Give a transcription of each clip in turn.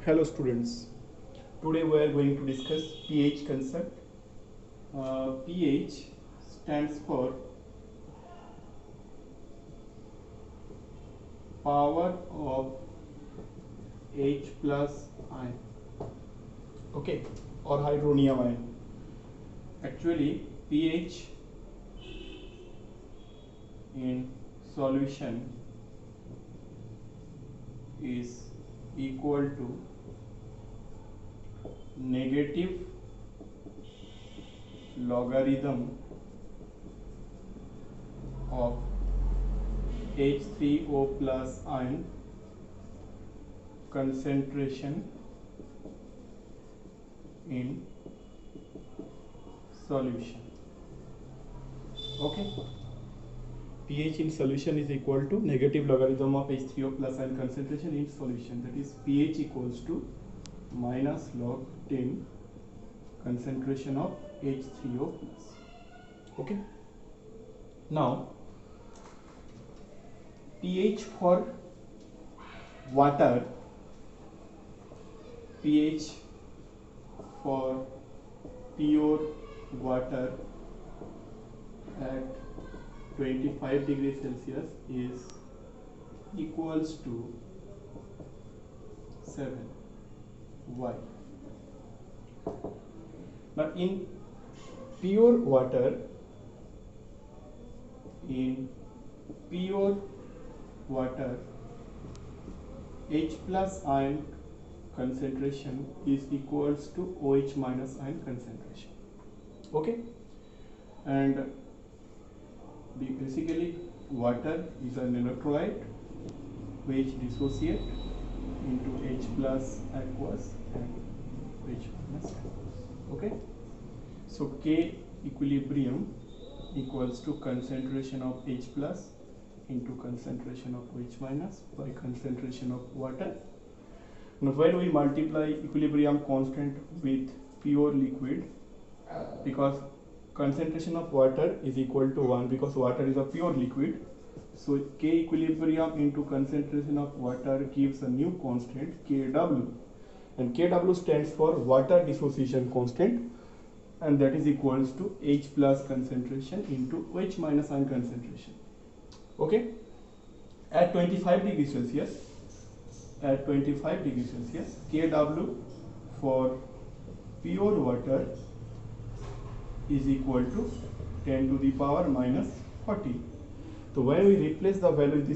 Hello students, today we are going to discuss pH concept. pH stands for power of H plus ion, okay, or hydronium ion. Actually pH in solution is equal to negative logarithm of H3O plus ion concentration in solution. Okay, pH in solution is equal to negative logarithm of H3O plus ion concentration in solution, that is pH equals to minus log 10 concentration of H3O plus. Okay, now pH for water, pH for pure water at 25 degrees Celsius is equals to 7. Why? Now in pure water, H plus ion concentration is equals to OH minus ion concentration. Okay, and basically water is an electrolyte which dissociate into H plus aqueous and H minus aqueous. Okay, so K equilibrium equals to concentration of H plus into concentration of OH minus by concentration of water. Now when we multiply equilibrium constant with pure liquid, because concentration of water is equal to 1 because water is a pure liquid, so K equilibrium into concentration of water gives a new constant Kw, and Kw stands for water dissociation constant, and that is equals to H plus concentration into OH minus ion concentration. Okay, at 25 degrees Celsius, Kw for pure water is equal to 10 to the power minus 40. So when we replace the value in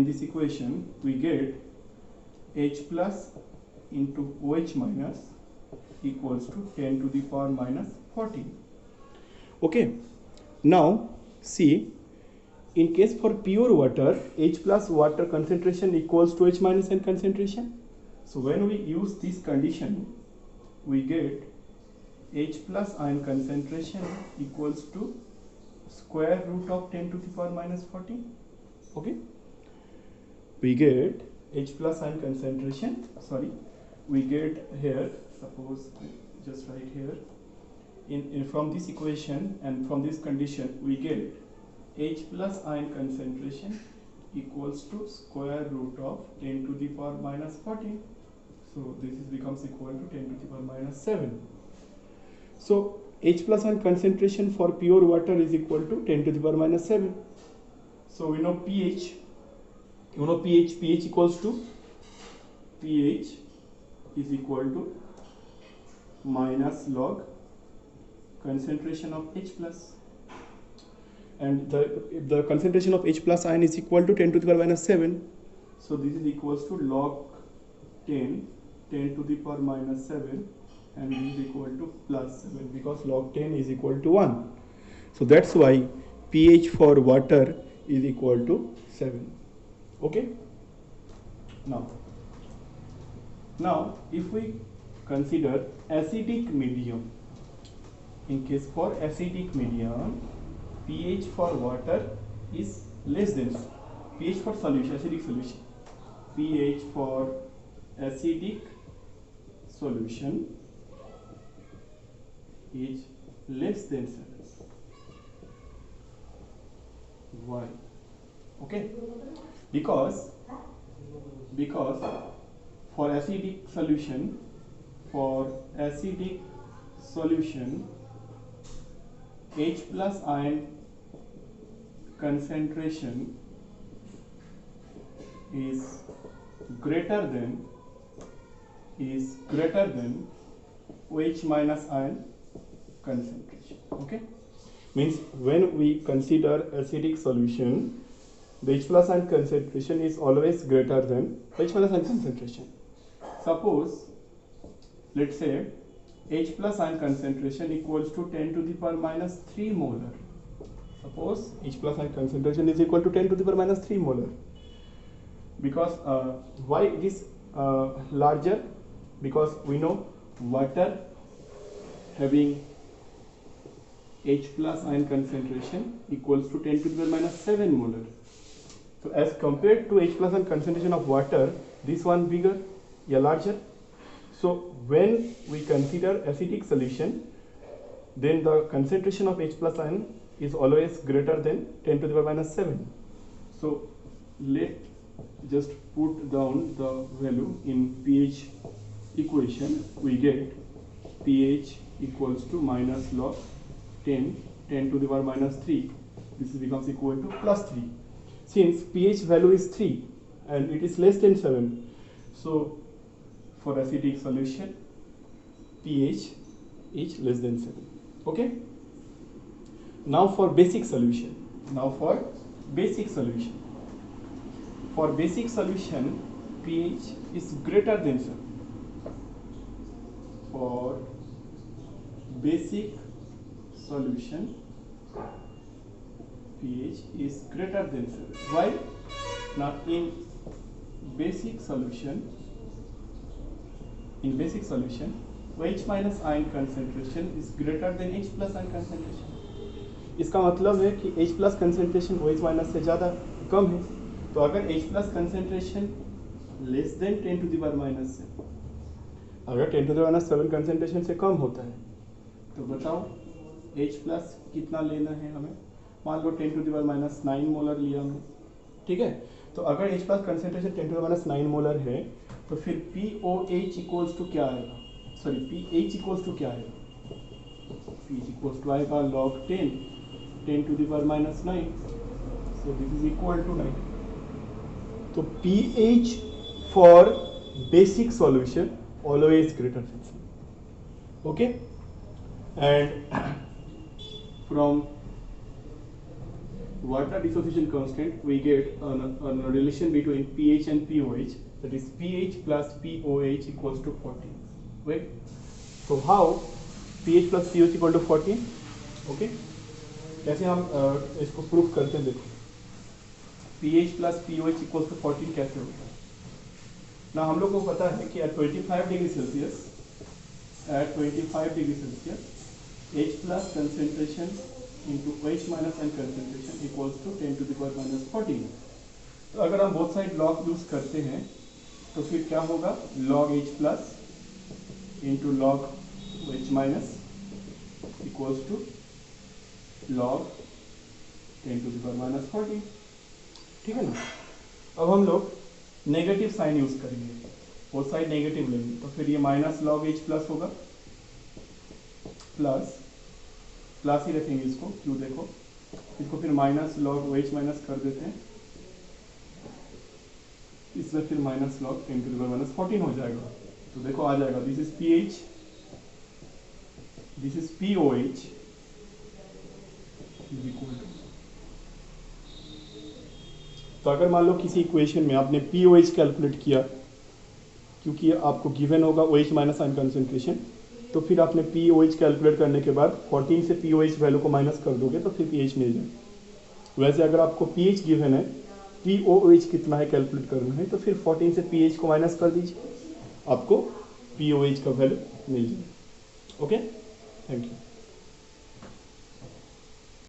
this equation, we get H plus into OH minus equals to 10 to the power minus 40. Okay, now see, in case for pure water, H plus water concentration equals to H minus N concentration. So when we use this condition, we get H plus ion concentration equals to square root of 10 to the power minus 40. Okay, we get H plus ion concentration, we get here, suppose just write here, in from this equation and from this condition we get H plus ion concentration equals to square root of 10 to the power minus 40. So this becomes equal to 10 to the power minus 7. So H plus ion concentration for pure water is equal to 10 to the power minus 7. So we know pH, pH equals to, pH is equal to minus log concentration of H plus, and the concentration of H plus ion is equal to 10 to the power minus 7. So this is equals to log 10 to the power minus 7, and this is equal to plus 7 because log 10 is equal to 1. So that's why pH for water is equal to 7. Okay, now if we consider acidic medium, in case for acidic medium, pH for water is less than pH for solution, acidic solution, pH for acidic solution is less than 7. Why? Okay, because for acidic solution H plus ion concentration is greater than OH minus ion concentration. Okay, means when we consider acidic solution, the H plus ion concentration is always greater than H minus ion concentration. Suppose, let's say H plus ion concentration equals to 10 to the power minus 3 molar. Suppose H plus ion concentration is equal to 10 to the power minus 3 molar. Because why it is larger? Because we know water having H plus ion concentration equals to 10 to the power minus 7 molar. So as compared to H plus ion concentration of water, this one bigger, yeah, larger. So when we consider acidic solution, then the concentration of H plus ion is always greater than 10 to the power minus 7. So let just put down the value in pH equation. We get pH equals to minus log 10 to the power minus 3. This becomes equal to plus 3. Since pH value is 3 and it is less than 7, so for acidic solution pH is less than 7. Okay, now for basic solution. For basic solution pH is greater than 7. For basic solution pH is greater than 7. Why? Now in basic solution OH minus ion concentration is greater than H plus ion concentration. इसका मतलब है कि H plus concentration OH minus से ज़्यादा कम है. तो अगर H plus concentration less than 10 to the power minus 7, अगर 10 to the power minus 7 concentration से कम होता है, तो बताओ H plus कितना लेना है हमें. मान लो 10 to the power minus 9 molar लिया हमने. ठीक है, तो अगर H plus concentration 10 to the power minus 9 molar है, तो फिर POH इक्वल्स टू क्या आएगा, सॉरी pH इक्वल्स टू क्या आएगा, pH इक्वल्स टू आएगा log 10 to the power minus 9. So this is equal to 9. तो pH for basic solution always greater than 7. Okay, and from water dissociation constant we get a relation between pH and POH, that is pH plus POH equals to 14. Wait, so how pH plus POH equal to 14? Okay, कैसे हम इसको proof करते हैं. देखो pH plus POH equals to 14 कैसे होता है ना. हम लोग को पता है कि at 25 degree Celsius H plus concentration into OH minus ion concentration equals to 10 to the power minus 14. तो अगर हम बोथ साइड लॉग यूज करते हैं तो फिर क्या होगा, log H plus into log OH minus equals to log 10 to the power minus 14. ठीक है ना. अब हम लोग नेगेटिव साइन यूज करेंगे, बोथ साइड नेगेटिव लेंगे, तो फिर ये माइनस log H प्लस होगा, प्लस ही रखेंगे इसको. क्यों, देखो इसको फिर माइनस log OH माइनस कर देते हैं, इसमें फिर minus log 10 to the power minus 14 हो जाएगा. तो देखो आ जाएगा, this is pH, this is POH is equal to. तो अगर मान लो किसी इक्वेशन में आपने POH कैलकुलेट किया, क्योंकि आपको गिवन होगा OH माइनस आयन कंसंट्रेशन, तो फिर आपने POH कैलकुलेट करने के बाद 14 से POH वैल्यू को माइनस कर दोगे तो फिर pH मिल जाएगा. वैसे अगर आपको pH गिवन है, POH कितना है कैलकुलेट करना है, तो फिर 14 से pH को माइनस कर दीजिए, आपको POH का वैल्यू मिल जाएगा. Okay, thank you.